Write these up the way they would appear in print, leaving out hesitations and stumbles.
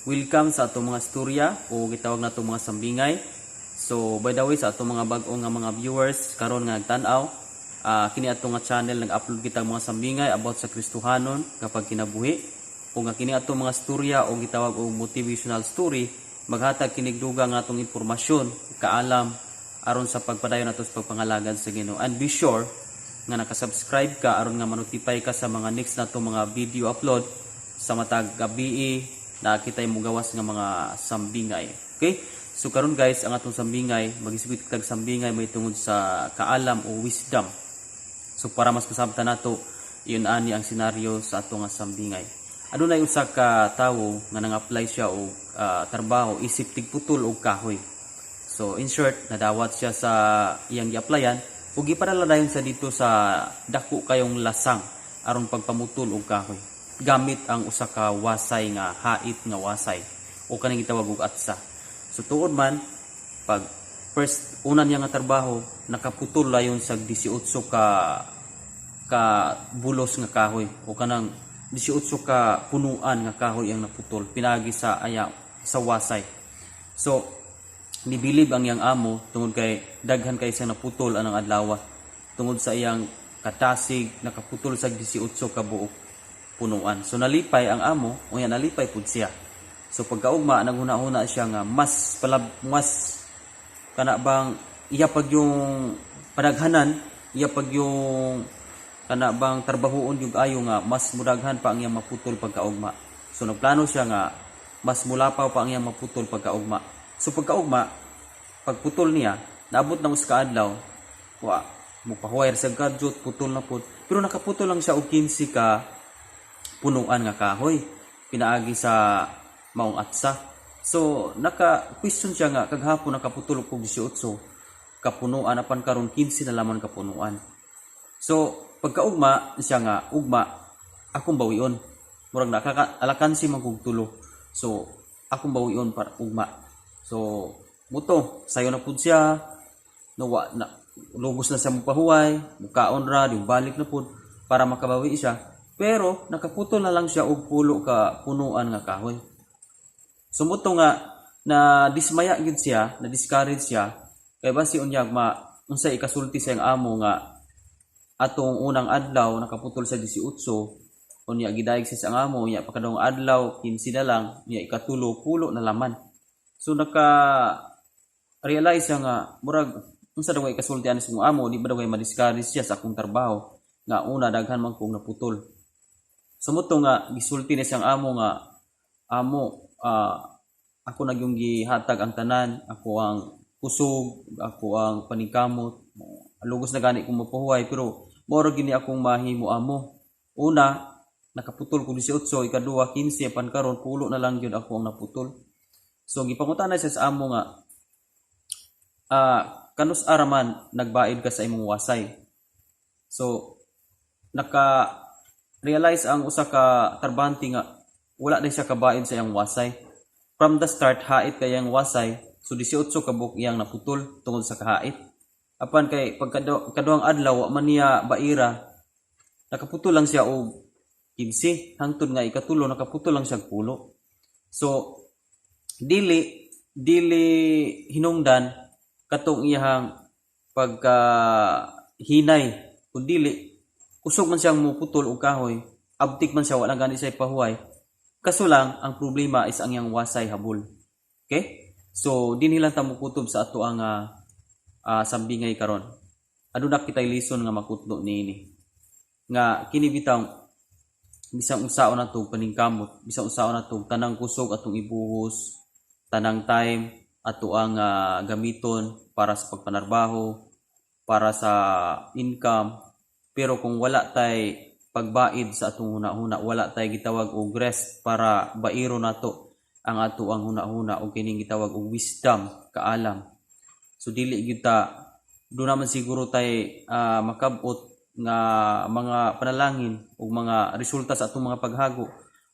Welcome sa atong mga storya o gitawag na itong mga sambingay. So by the way, sa atong mga bag-o nga mga viewers karon nga nagtan-aw, kini atong nga channel nag-upload kita mga sambingay about sa Kristohanon kapag kinabuhi. O nga kini atong mga storya o gitawag og motivational story, maghatag kinig dugang nga atong impormasyon, kaalam aron sa pagpadayon nato sa pagpangalagad sa Ginoo. And be sure nga nakasubscribe ka aron nga ma-notify ka sa mga next nato mga video upload sa matag gabi na kitay mo gawas nga mga sambingay. Okay? So karon guys, ang atong sambingay, mag-isipit kag sambingay may tungod sa kaalam o wisdom. So para mas masabtan nato, iyon ani ang senaryo sa atong nga sambingay. Adunay usa ka tawo nga nang-apply siya og trabaho isip tigputol og kahoy. So in short, nadawat siya sa iyang gi-applyan ug gipadala dayon sa dito sa dako kayong lasang aron pagpamutol og kahoy gamit ang usa ka wasay nga hait nga wasay o kaning gitawag og atsa. So tuod man pag first una niya nga trabaho nakaputol layon sa 18 ka bulos nga kahoy o kanang 18 ka punuan nga kahoy ang naputol pinagi sa sa wasay. So nibilib ang iyang amo tungod kay daghan kay siyang naputol anang adlaw tungod sa iyang katasig nakaputol sa 18 ka buok punuan. So nalipay ang amo o yan nalipay pud siya. So pagkaugma naghuna-huna siya nga mas kana bang iya pag yung padaghanan, iya pag yung kana bang trabahoon yung ayo nga mas mudaghan pa ang iyang maputol pagkaugma. So nagplano siya nga mas mulapaw pa ang iyang maputol pagkaugma. So pagkaugma pagputol niya naabot na usa adlaw wa mupahuway sa gadget putol na pud pero nakaputol lang siya og 15 ka punuan nga kahoy pinaagi sa maong atsa. So naka-question siya nga kaghapon nakaputol og 18 ka punuan apan karon 15 na lamang ka punuan. So pagkaugma siya nga ugma akong bawion murag nakaka-alakansi man kog tulo. So akong bawion para ugma. So muto sayo na pud siya nawa na lugos na siya mupahuway mukaon ra di balik na pud para makabawi siya. Pero nakaputol na lang siya og pulo ka punuan nga kahoy. Sumuto nga na dismaya gyud siya, na discourage siya kay basi unyag unsa ikasulti sa iyang amo nga atong unang adlaw nakaputol sa 18 unya gidayeg siya sa amo unya pakadong adlaw 15 na lang unya ikatulo pulo na laman. So realize siya nga murag unsa daw ikasulti ani sa amo di ba daw ma-discourage siya sa akong trabaho nga una daghan man kong naputol. Sumuto nga gisulti ni siyang amo nga amo ako nagyong gihatag ang tanan, ako ang kusog, ako ang paningkamot, lugos na gani kong mapahuway pero moro gini akong mahimo amo. Una nakaputol ko 18, ikaduha 15 apan karon pulo na lang gyud ako ang naputol. So gipangutan na siya sa amo nga kanus araman nagbaid ka sa imong wasay. So realize ang usa ka trabahante nga wala din siya kabaid sa iyang wasay. From the start hait kay iyang wasay, so 18 ka buok iyang naputol tungod sa kahait. Apan kay pagkaduhang adlaw wa man niya baira, nakaputol lang siya og 15 hangtod nga ikatulo nakaputol lang siya og pulo. So dili hinungdan katong iyang pagka hinay kun dili kusog man siyang muputol og kahoy, abtik man siya wala gani siya pahuway. Kaso lang ang problema is ang yang wasay habol. Okay? So dinhi lang ta mukutob sa ato ang sambingay karon. Aduna kitay lesson nga makutlo niini. Nga kini bitaw bisang usaon nato paningkamot, bisang usaon nato tanang kusog atong ibuhos, tanang time ato ang gamiton para sa pagpanarbaho, para sa income. Pero kung wala tay pagbaid sa atong hunahuna, wala tay gitawag og rest para bairo nato ang ato ang hunahuna o kining gitawag og wisdom, kaalam. So dili gyud ta do naman siguro tay makabot nga mga panalangin o mga resulta sa atong mga paghago.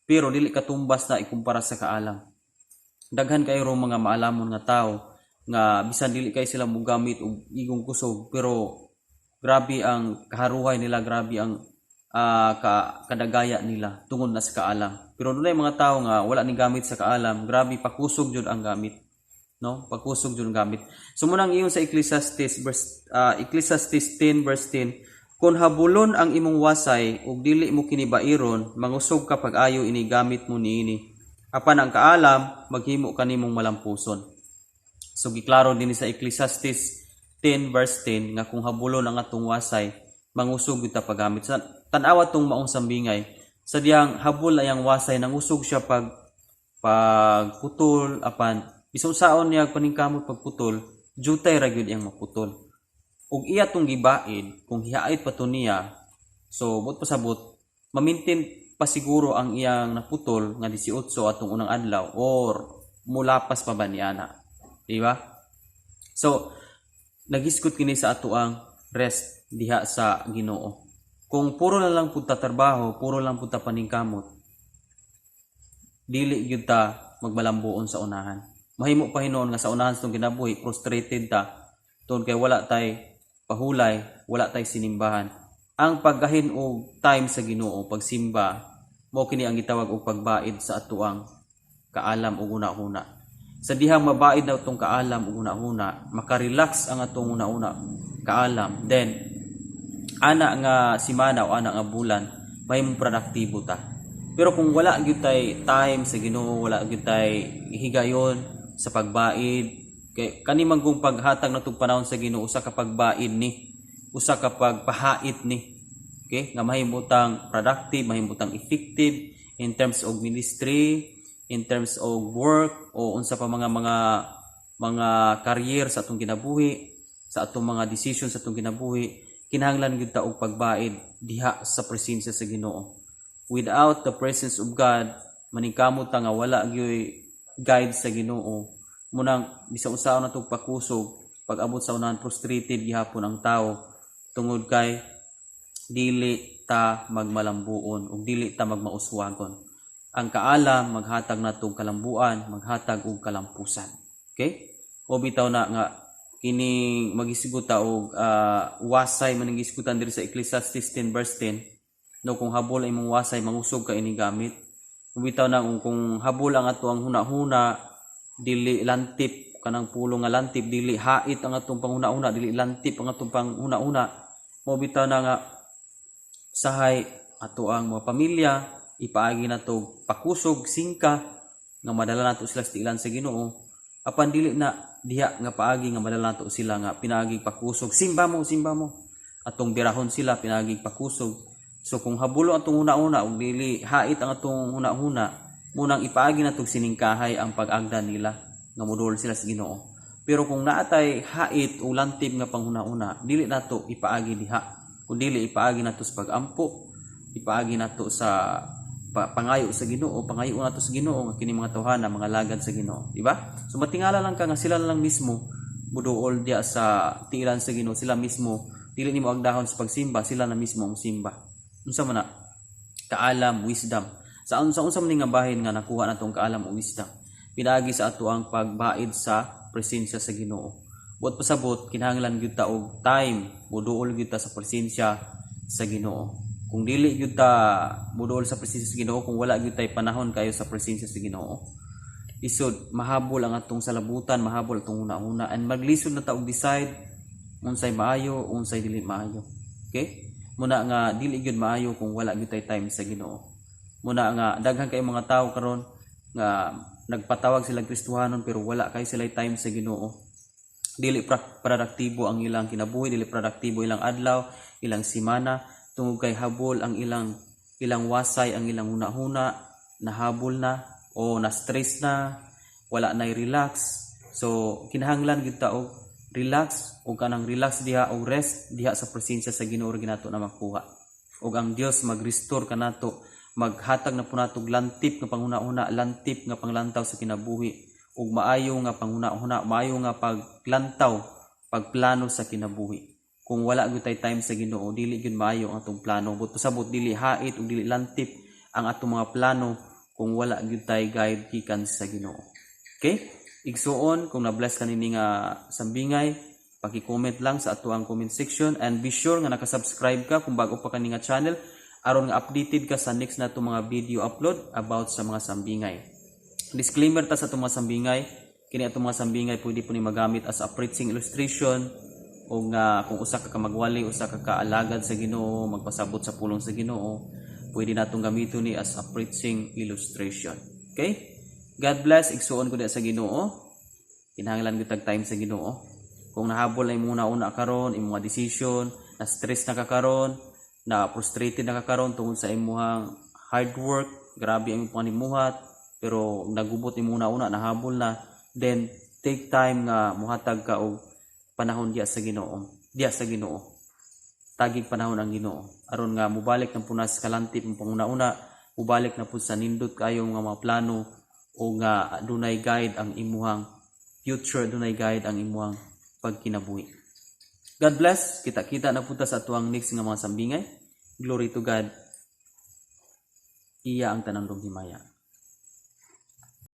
Pero dili katumbas na ikumpara sa kaalam. Daghan kayo mga maalamon nga tao nga bisan dili kay sila mogamit og igong kusog pero grabe ang kaharuhay nila, grabe ang kadagaya nila tungod na sa kaalam. Pero dunay mga tao nga wala ni gamit sa kaalam, grabe pakusog jud ang gamit, no? Pakusog jud ang gamit. So munang iyon sa Ecclesiastes 10 verse 10, kun habulon ang imong wasay ug dili mo kini bairon, mangusog ka pag-ayo ini gamit mo niini. Apan ang kaalam maghimo kanimong malampuson. So giklaro din sa Ecclesiastes 10 verse 10 nga kung habulon ang atong wasay, mangusog kita paggamit. Sa tan-awa tong maong sambingay, sa diyang habol ay ang wasay, nangusog siya pagputol, apan bisong saon niya paningkamot pagputol, jutay ra gyud iyang maputol. Ug iya tong gibaid, kung hihait pa to niya, so but pasabot, mamintin pa siguro ang iyang naputol nga 18 atong unang adlaw or mulapas pa ba niana. Di ba? So, nagisgot kini sa ato ang rest diha sa Ginoo. Kung puro na lang punta trabaho, puro lang punta paningkamot, dili gyud ta magmalambuon sa unahan. Mahimo pa hinuon nga sa unahan sa kinabuhi, frustrated ta tungod kay wala tay pahulay, wala tay sinimbahan. Ang paggahin og time sa Ginoo, pagsimba, mao kini ang gitawag og pagbaid sa atuang kaalam ug una-una. Sa dihang mabaid daw tong kaalam ug una-una, makarelax ang atong una-una kaalam, then ana nga semana o ana nga bulan mahimong produktibo ta. Pero kung wala gyud tay time sa Ginoo, wala gyud tay higayon sa pagbaid, kay kani man kung paghatag natong panahon sa Ginoo, usa ka pagbaid ni, usa ka pagpahait ni. Okay? Nga mahimutang productive, mahimutang effective in terms of ministry, in terms of work, o unsa pa mga career sa atong kinabuhi, sa atong mga decisions sa atong kinabuhi. Kinahanglan gyud ta og pagbaid diha sa presensya sa Ginoo. Without the presence of God, maningkamot ta nga wala gyud guide sa Ginoo. Munang bisag usaon natong pakusog, pag-abot sa unahan frustrated gihapon ang tao tungod kay dili ta magmalambuon ug dili ta magmauswagon. Ang kaalam maghatag natong kalambuan, maghatag og kalampusan. Okay? O bitaw na nga kining magisiguta ta og wasay maning gisigutan diri sa Ecclesiastes 10 verse 10, no, kung habol imong wasay mangusog ka ini gamit. Bitaw na kung habol ang ato ang hunahuna, dili lantip kanang pulong nga lantip, dili hait ang atong panghuna-una, dili lantip ang atong panghuna-una, mo bitaw na nga sahay ato ang mga pamilya ipaagi nato pakusog singka nga madala nato sila sa tiilan sa Ginoo. Apan dili na diha nga paagi nga madala nato sila nga pinaagi pakusog, simba mo atong birahon sila pinaagi pakusog. So kung habulo atong una-una ug dili hait ang atong una-una, munang ipaagi natong siningkahay ang pag-agda nila nga modul sila sa Ginoo. Pero kung naatay hait o lantib nga panghuna-una, dili nato ipaagi diha, kundi ipaagi nato sa pag-ampo, ipaagi nato sa pangayo sa Ginoo, pangayo nato sa Ginoo nga kini mga tawhana, mga lagad sa Ginoo, di ba? So matingala lang ka nga sila lang mismo buduol dia sa tiilan sa Ginoo, sila mismo dili nimo agdahon sa pagsimba, sila na mismo ang simba. Unsa man na? Kaalam, wisdom. Sa unsa man nga bahin nga nakuha natong kaalam o wisdom, pinaagi sa ato ang pagbaid sa presensya sa Ginoo. Buot pasabot kinahanglan gyud ta og time, buduol gyud ta sa presensya sa Ginoo. Kung dili gyud ta buduol sa presensya sa Ginoo, kung wala gyud tay panahon kayo sa presensya sa Ginoo, isod mahabol ang atong salabutan, mahabol atong una-una, and maglisod na ta og decide unsay maayo, unsay dili maayo. Okay? Muna nga dili gyud maayo kung wala gyud tay time sa Ginoo. Muna nga daghan kay mga tawo karon nga nagpatawag sila Kristohanon pero wala kay sila time sa Ginoo. Dili produktibo ang ilang kinabuhi, dili produktibo ilang adlaw, ilang semana, tungod kay habol ang ilang wasay, ang ilang hunahuna, nahabol na o na-stress na, wala na relax. So kinahanglan gyud ta og relax, o kanang relax diha o rest diha sa presensya sa Ginoo ginato na makuha. Og ang Dios mag-restore kanato, maghatag na po nato lantip nga panghuna-una, lantip nga panglantaw sa kinabuhi, ug maayo nga panghuna-una, maayo nga paglantaw, pagplano sa kinabuhi. Kung wala gyud tay time sa Ginoo, dili gyud maayo ang atong plano. But pasabot dili hait ug dili lantip ang atong mga plano kung wala gyud tay guide gikan sa Ginoo. Okay? Igsuon, kung na-bless ka nini nga sambingay, paki-comment lang sa ato ang comment section, and be sure nga nakasubscribe ka kung bago pa kani nga channel, aron nga updated ka sa next na mga video upload about sa mga sambingay. Disclaimer ta sa itong mga sambingay, kini atong mga sambingay pwede po ni magamit as a preaching illustration o nga kung usa ka magwali, usa ka kaalagad sa Ginoo, magpasabot sa pulong sa Ginoo, pwede natong gamiton ni as a preaching illustration. Okay? God bless, igsuon ko sa Ginoo. Kinahanglan gyud time sa Ginoo. Kung nahabol na imong una karon, imong mga decision, na stress na ka karon, na frustrated na ka karon tungod sa imong hard work, grabe ang imong panimuhat, pero nagubot imong una nahabol na, then take time nga muhatag ka og panahon diya sa Ginoo. Diya sa Ginoo. Tagig panahon ang Ginoo. Aron nga mubalik ng punas kalantip ang panguna-una, mubalik na pud sa nindot kayo nga mga plano o nga dunay guide ang imuhang future, dunay guide ang imuhang pagkinabuhi. God bless. Kita-kita na punta sa atuang next nga mga sambingay. Glory to God. Iya ang tanang himaya.